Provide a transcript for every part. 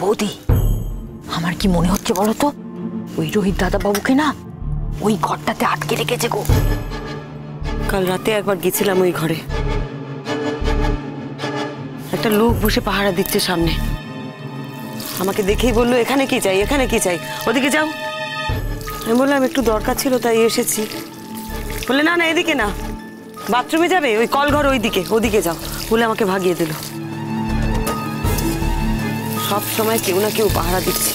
বৌদি, আমার কি মনে হচ্ছে বলো তো, ওই রোহিত দাদা বাবুকে না ওই ঘরটাতে আটকে রেখেছে গো। কাল রাতে একবার গেছিলাম ওই ঘরে, একটা লোক বসে পাহারা দিচ্ছে সামনে। আমাকে দেখেই বললো এখানে কি চাই, এখানে কি চাই, ওদিকে যাও। আমি বললাম একটু দরকার ছিল তাই এসেছি। বলে না না এদিকে না, বাথরুমে যাবে, ওই কল ঘর ওইদিকে, ওদিকে যাও বলে আমাকে ভাগিয়ে দিল। সব সময় কেউ না কেউ পাহারা দিচ্ছে।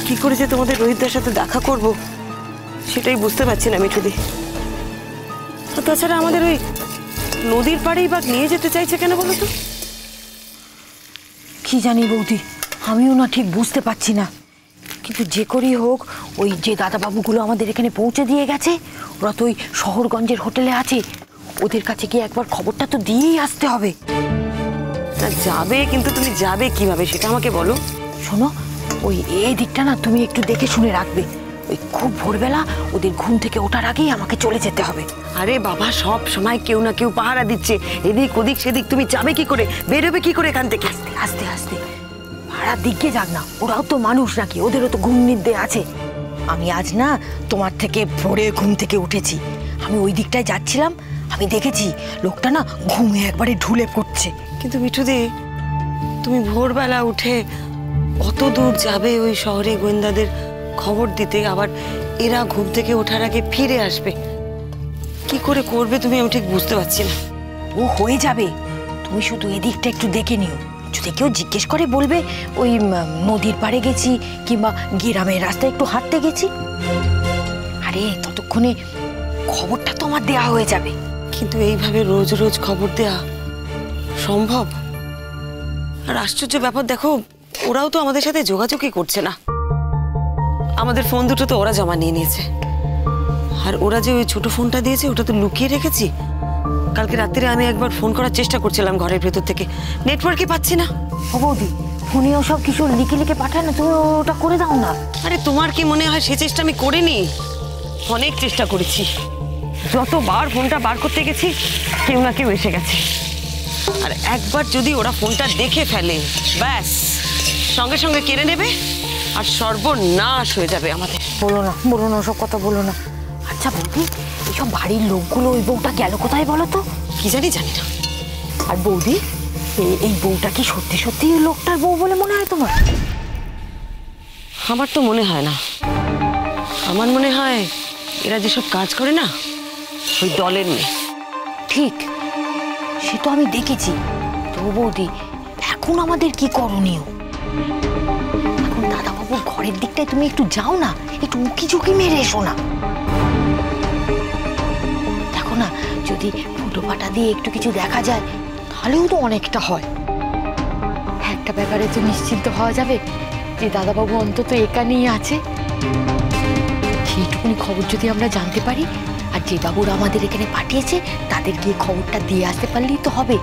কি করে যে তোমাদের রোহিতদার সাথে দেখা করব সেটাই বুঝতে পারছি না মিঠুদি। তাছাড়া আমাদের ওই নদীর পাড়েই বা নিয়ে যেতে চাইছে কেন বলো তো? কি জানি বৌদি, আমিও না ঠিক বুঝতে পারছি না। কিন্তু যে করেই হোক, ওই যে দাদাবাবুগুলো আমাদের এখানে পৌঁছে দিয়ে গেছে, ওরা তো ওই শহরগঞ্জের হোটেলে আছে, ওদের কাছে গিয়ে একবার খবরটা তো দিয়েই আসতে হবে। যাবে, কিন্তু তুমি যাবে কিভাবে সেটা আমাকে বলো। শোনো, ওই এই দিকটা না তুমি একটু দেখে শুনে রাখবে। ওই খুব ভোরবেলা ওদের ঘুম থেকে ওঠার আগেই আমাকে চলে যেতে হবে। আরে বাবা, সব সময় কেউ না কেউ পাহারা দিচ্ছে, এদিক ওদিক সেদিক, তুমি যাবে কি করে, বেরোবে কি করে এখান থেকে? আস্তে আস্তে আস্তে, পাহারার দিকে যাক না, ওরাও তো মানুষ নাকি, ওদেরও তো ঘুম নিদ্রে আছে। আমি আজ না তোমার থেকে ভোরে ঘুম থেকে উঠেছি, আমি ওই দিকটায় যাচ্ছিলাম, আমি দেখেছি লোকটা না ঘুমে একবারে ঢুলে পড়ছে। কিন্তু মিঠুদি, তুমি ভোরবেলা উঠে অত দূর যাবে ওই শহরে গোয়েন্দাদের খবর দিতে, আবার এরা ঘুম থেকে ওঠার আগে ফিরে আসবে, কি করে করবে তুমি, আমি ঠিক বুঝতে পারছি না। ও হয়ে যাবে, তুমি শুধু এদিকটা একটু দেখে নিও। যদি কেউ জিজ্ঞেস করে বলবে ওই নদীর পাড়ে গেছি কিংবা গ্রামের রাস্তায় একটু হাঁটতে গেছি। আরে ততক্ষণে খবরটা তো আমার দেয়া হয়ে যাবে। কিন্তু এইভাবে রোজ রোজ খবর দেয়া সম্ভব? আর আশ্চর্য ব্যাপার দেখো, ওরাও তো আমাদের সাথে যোগাযোগই করছে না। আমাদের ফোন দুটো তো ওরা জমা নিয়ে নিয়েছে, আর ওরা যে ওই ছোট ফোনটা দিয়েছে ওটা তো লুকিয়ে রেখেছি। কালকে রাত্রে আমি একবার ফোন করার চেষ্টা করছিলাম ঘরের ভেতর থেকে, নেটওয়ার্কই পাচ্ছি না। ও বৌদি, ফোনেও সব কিছু লিখে লিখে পাঠায় না, তুমি ওটা করে দাও না। আরে তোমার কি মনে হয় সে চেষ্টা আমি করিনি? অনেক চেষ্টা করেছি, যতবার ফোনটা বার করতে গেছি কেউ না কেউ এসে গেছে। আর একবার যদি ওরা ফোনটা দেখে ফেলে, ব্যাস সঙ্গে সঙ্গে কেড়ে নেবে আর সর্বনাশ হয়ে যাবে আমাদের। বলো না, বলো না, ওসব কথা বলো না। আচ্ছা বৌদি, এইসব বাড়ির লোকগুলো ওই বউটা গেল কোথায় বলো তো? কি জানি, জানি না। আর বৌদি, এই বউটা কি সত্যি সত্যি লোকটার বউ বলে মনে হয় তোমার? আমার তো মনে হয় না, আমার মনে হয় এরা যেসব কাজ করে না ওই দলের মেয়ে। ঠিক, সে তো আমি দেখেছি। তো বৌদি, এখন আমাদের কি করণীয়? এখন দাদাবাবুর ঘরের দিকটায় তুমি একটু যাও না, একটু উঁকি ঝুঁকি মেরে এসো না। দেখো না, যদি ফুটো পাটা দিয়ে একটু কিছু দেখা যায় তাহলেও তো অনেকটা হয়। একটা ব্যাপারে তো নিশ্চিন্ত হওয়া যাবে যে দাদাবাবু অন্তত এখানেই আছে। সেইটুকুনি খবর যদি আমরা জানতে পারি, আর যে বাবুরা আমাদের এখানে পাঠিয়েছে তাদের গিয়ে খবরটা দিয়ে আসতে পারলেই তো হবে।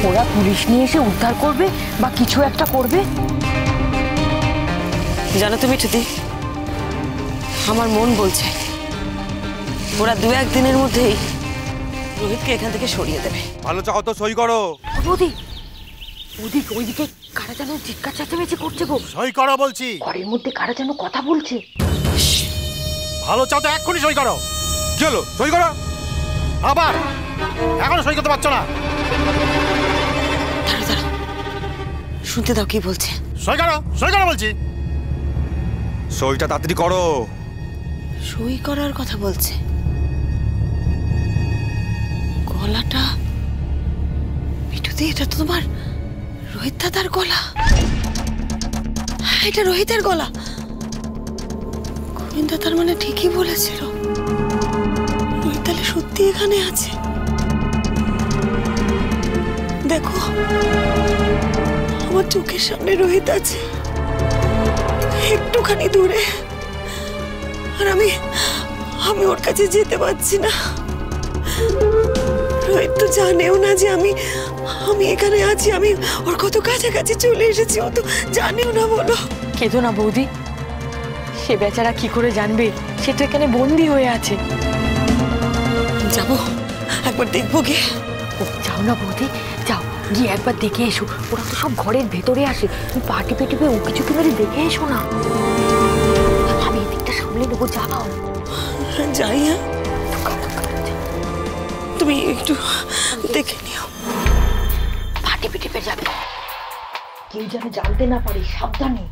ওরা পুলিশ নিয়ে এসে উদ্ধার করবে বা কিছু একটা করবে। জানো তুমি মিঠুদি, আমার মন বলছে ওরা দু একদিনের মধ্যেই রোহিতকে এখান থেকে সরিয়ে দেবে। ভালো চাও তো সই করো। বৌদি, ওইদিকে কারা যেন চিৎকার চেঁচামেচি করছে গো। সই করো বলছি। ঘরের মধ্যে কারা যেন কথা বলছে। ভালো চাও তো এক্ষুনি সই করো। কি হলো, সই করো। আবার এখনো সই করতে পারছো না? দাঁড়াও দাঁড়াও, শুনতে দাও কি বলছে। সই করো, সই করো বলছি। সইটা তাড়াতাড়ি করো। সই করার কথা বলছে। গলাটা মিঠুদি, এটা তো তোমার রোহিত দাদার গলা। এটা রোহিতের গলা। গোবিন্দা তার মানে ঠিকই বলেছিল, রোহিত তাহলে সত্যি এখানে আছে। দেখো, আমার চোখের সামনে রোহিত আছে, একটুখানি দূরে, আর আমি ওর কাছে যেতে পারছি না। রোহিত তো জানেও না যে আমি এখানে আছি, আমি ওর কত কাছাকাছি চলে এসেছি, ও তো জানেও না। বলো। কেঁদো না বৌদি, সে বেচারা কি করে জানবে, সে তো এখানে বন্দি হয়ে আছে। যাবো একবার দেখবো গে। ও যাও না বৌদি, যাও, গিয়ে একবার দেখে এসো। ওরা তো সব ঘরের ভেতরে আসে, তুমি পা টিপে টিপে ও কিছু মেরে দেখে এসো না। আমি এদিকটা সামলে নেবো, যাও। যাই। হ্যাঁ, তুমি একটু দেখে নিও। পা টিপে টিপে যাবে, কেউ যেন জানতে না পারে, সাবধানে।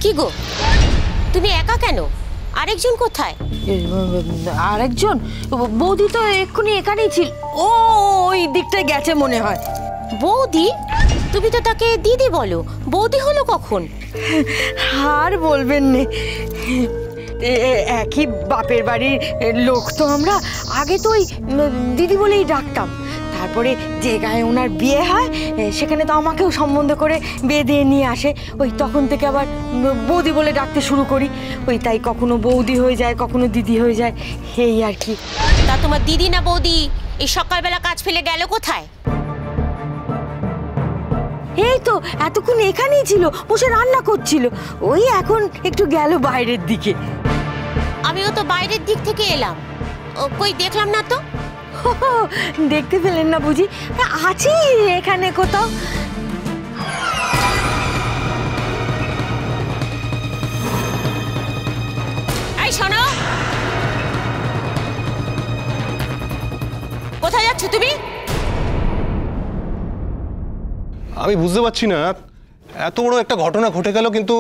কি গো, তুমি একা কেন? আরেকজন কোথায়? আরেকজন বৌদি তো এক্ষুনি এখানেই ছিল। ও ওই দিকটায় গেছে মনে হয়। বৌদি? তুমি তো তাকে দিদি বলো, বৌদি হলো কখন? আর বলবেন না, একই বাপের বাড়ির লোক তো আমরা। আগে তো ওই দিদি বলেই ডাকতাম, তারপরে যে গায়ে ওনার বিয়ে হয় সেখানে তো আমাকেও সম্বন্ধ করে বিয়ে দিয়ে নিয়ে আসে। ওই তখন থেকে আবার বৌদি বলে ডাকতে শুরু করি। ওই তাই কখনো বৌদি হয়ে যায়, কখনো দিদি হয়ে যায়, এই আর কি। তা তোমার দিদি না বৌদি এই সকালবেলা কাজ ফেলে গেল কোথায়? এই তো এতক্ষণ এখানেই ছিল, বসে রান্না করছিল। ওই এখন একটু গেল বাইরের দিকে। আমিও তো বাইরের দিক থেকে এলাম, কই দেখলাম না তো। দেখতে পেলেন না বুঝি? আছি এখানে কোথাও। এই শোনো, কোথায় যাচ্ছ তুমি? আমি বুঝতে পারছি না, এত বড় একটা ঘটনা ঘটে গেল কিন্তু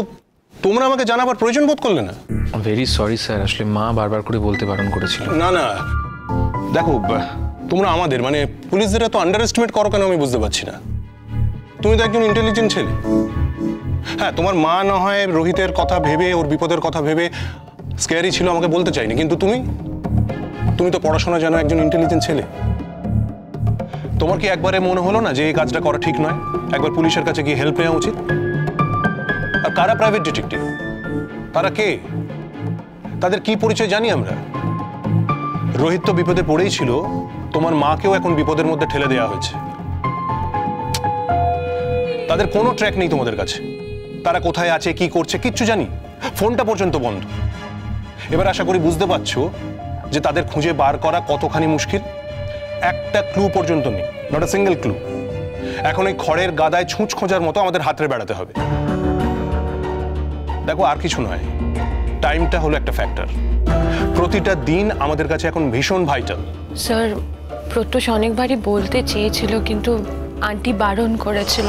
তোমরা আমাকে জানাবার প্রয়োজন বোধ করলে না। ভেরি সরি স্যার, আসলে মা বারবার করে বলতে বারণ করেছিল। না না, দেখো তোমরা আমাদের মানে পুলিশদের এত আন্ডার এস্টিমেট করো কেন আমি বুঝতে পারছি না। তুমি তো একজন ইন্টেলিজেন্ট ছেলে। হ্যাঁ, তোমার মা না হয় রোহিতের কথা ভেবে, ওর বিপদের কথা ভেবে স্ক্যারি ছিল, আমাকে বলতে চাইনি, কিন্তু তুমি তো পড়াশোনা জানো, একজন ইন্টেলিজেন্ট ছেলে। তোমার কি একবারে মনে হলো না যে এই কাজটা করা ঠিক নয়? একবার পুলিশের কাছে গিয়ে হেল্প নেওয়া উচিত। আর কারা প্রাইভেট ডিটেকটিভ? তারা কে? তাদের কি পরিচয় জানি আমরা? রোহিত তো বিপদে পড়েই ছিল, তোমার মাকেও এখন বিপদের মধ্যে ঠেলে দেওয়া হয়েছে। তাদের কোনো ট্র্যাক নেই তোমাদের কাছে। তারা কোথায় আছে, কি করছে কিচ্ছু জানি, ফোনটা পর্যন্ত বন্ধ। এবার আশা করি বুঝতে পারছো যে তাদের খুঁজে বার করা কতখানি মুশকিল। একটা ক্লু পর্যন্ত নেই, নট আ সিঙ্গেল ক্লু। এখন এই খড়ের গাদায় ছুঁচ খোঁজার মতো আমাদের হাতরে বেড়াতে হবে। দেখো, আর কিছু নয়, টাইমটা হলো একটা ফ্যাক্টর। প্রতিটা দিন আমাদের কাছে এখন ভীষণ ভাইটাল। স্যার, প্রত্যুষ অনেকবারই বলতে চেয়েছিল কিন্তু আন্টি বারণ করেছিল।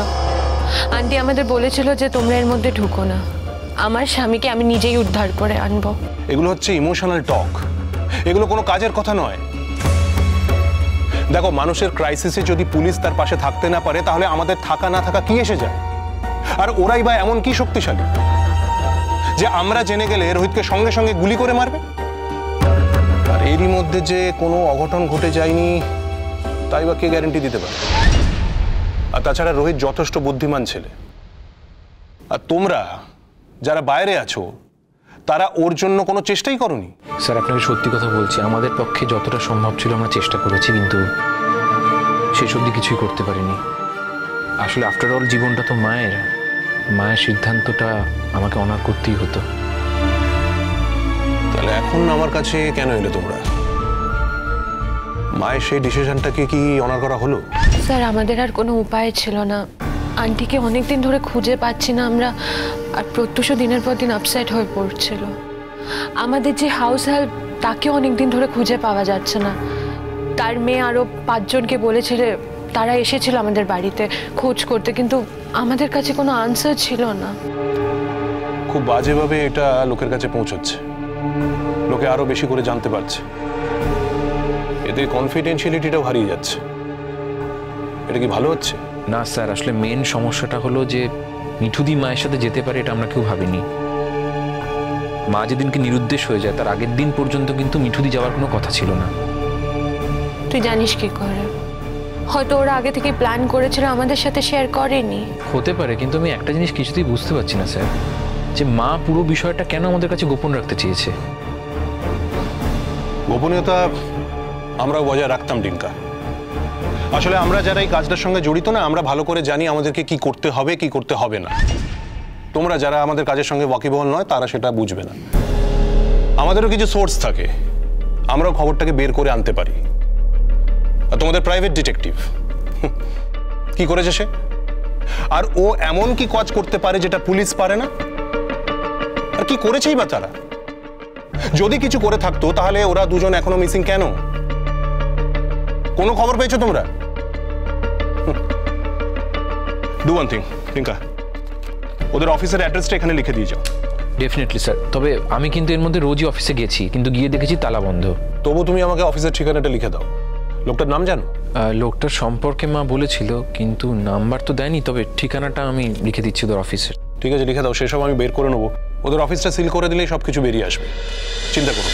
আন্টি আমাদের বলেছিল যে তোমরা এর মধ্যে ঢুকো না, আমার স্বামীকে আমি নিজেই উদ্ধার করে আনবো। এগুলো হচ্ছে ইমোশনাল টক, এগুলো কোনো কাজের কথা নয়। দেখো, মানুষের ক্রাইসিসে যদি পুলিশ তার পাশে থাকতে না পারে তাহলে আমাদের থাকা না থাকা কি এসে যায়? আর ওরাই বা এমন কি শক্তিশালী যে আমরা জেনে গেলে রোহিতকে সঙ্গে সঙ্গে গুলি করে মারবে? আর এরই মধ্যে যে কোনো অঘটন ঘটে যায়নি তাই বা কে গ্যারান্টি দিতে পারে? আর তাছাড়া রোহিত যথেষ্ট বুদ্ধিমান ছেলে। আর তোমরা যারা বাইরে আছো তারা ওর জন্য কোনো চেষ্টাই করনি। স্যার, আপনাকে সত্যি কথা বলছি, আমাদের পক্ষে যতটা সম্ভব ছিল আমরা চেষ্টা করেছি, কিন্তু শেষ অবধি কিছুই করতে পারিনি। আসলে আফটার অল জীবনটা তো মায়ের সিদ্ধান্তটা আমাকে অনার করতেই হতো। তাহলে এখন আমার কাছে কেন এলে তোমরা? মায়ের সেই ডিসিশনটাকে কি অনার করা হলো? স্যার, আমাদের আর কোনো উপায় ছিল না। আন্টিকে অনেকদিন ধরে খুঁজে পাচ্ছি না আমরা, আর প্রত্যুষও দিনের পর দিন আপসেট হয়ে পড়ছিল। আমাদের যে হাউস হেল্প তাকেও অনেকদিন ধরে খুঁজে পাওয়া যাচ্ছে না। তার মেয়ে আরও 5 জনকে বলেছিল, তারা এসেছিল আমাদের বাড়িতে খোঁজ করতে, কিন্তু আমাদের কাছে কোনো আনসার ছিল না। খুব বাজেভাবে এটা লোকের কাছে পৌঁছচ্ছে, লোকে আরো বেশি করে জানতে পারছে, এতে কনফিডেন্সিয়ালিটিটাও হারিয়ে যাচ্ছে। এটা কি ভালো হচ্ছে? না স্যার, আসলে মেন সমস্যাটা হলো যে মিঠুদি মায়ের সাথে যেতে পারে এটা আমরা কেউ ভাবিনি। মা যেদিনকে নিরুদ্দেশ হয়ে যায় তার আগের দিন পর্যন্ত কিন্তু মিঠুদি যাওয়ার কোনো কথা ছিল না। তুই জানিস কি করে? হয়তো ওরা আগে থেকে প্ল্যান করেছিল, আমাদের সাথে শেয়ার করেনি। হতে পারে, কিন্তু আমি একটা জিনিস কিছুতেই বুঝতে পারছি না স্যার, যে মা পুরো বিষয়টা কেন আমাদের কাছে গোপন রাখতে চেয়েছে। গোপনীয়তা আমরাও বজায় রাখতাম টিঙ্কা। আসলে আমরা যারা এই কাজটার সঙ্গে জড়িত না, আমরা ভালো করে জানি আমাদেরকে কি করতে হবে কি করতে হবে না। তোমরা যারা আমাদের কাজের সঙ্গে ওয়াকিবহল নয় তারা সেটা বুঝবে না। আমাদেরও কিছু সোর্স থাকে, আমরাও খবরটাকে বের করে আনতে পারি। আর তোমাদের প্রাইভেট ডিটেকটিভ কি করেছে সে? আর ও এমন কি কাজ করতে পারে যেটা পুলিশ পারে না? আর কি করেছেই বা তারা? যদি কিছু করে থাকতো তাহলে ওরা দুজন এখনো মিসিং কেন? কোনো খবর পেয়েছো তোমরা? ডু ওয়ান থিং টিঙ্কা, ওদের অফিসের অ্যাড্রেসটা এখানে লিখে দিয়ে যাও। ডেফিনেটলি স্যার, তবে আমি কিন্তু এর মধ্যে রোজই অফিসে গেছি, কিন্তু গিয়ে দেখেছি তালা বন্ধ। তবু তুমি আমাকে অফিসের ঠিকানাটা লিখে দাও। লোকটার নাম জানো? লোকটার সম্পর্কে মা বলেছিল, কিন্তু নাম্বার তো দেয়নি, তবে ঠিকানাটা আমি লিখে দিচ্ছি ওদের অফিসের। ঠিক আছে, লিখে দাও, সেসব আমি বের করে নেবো। ওদের অফিসটা সিল করে দিলেই সবকিছু বেরিয়ে আসবে, চিন্তা করো।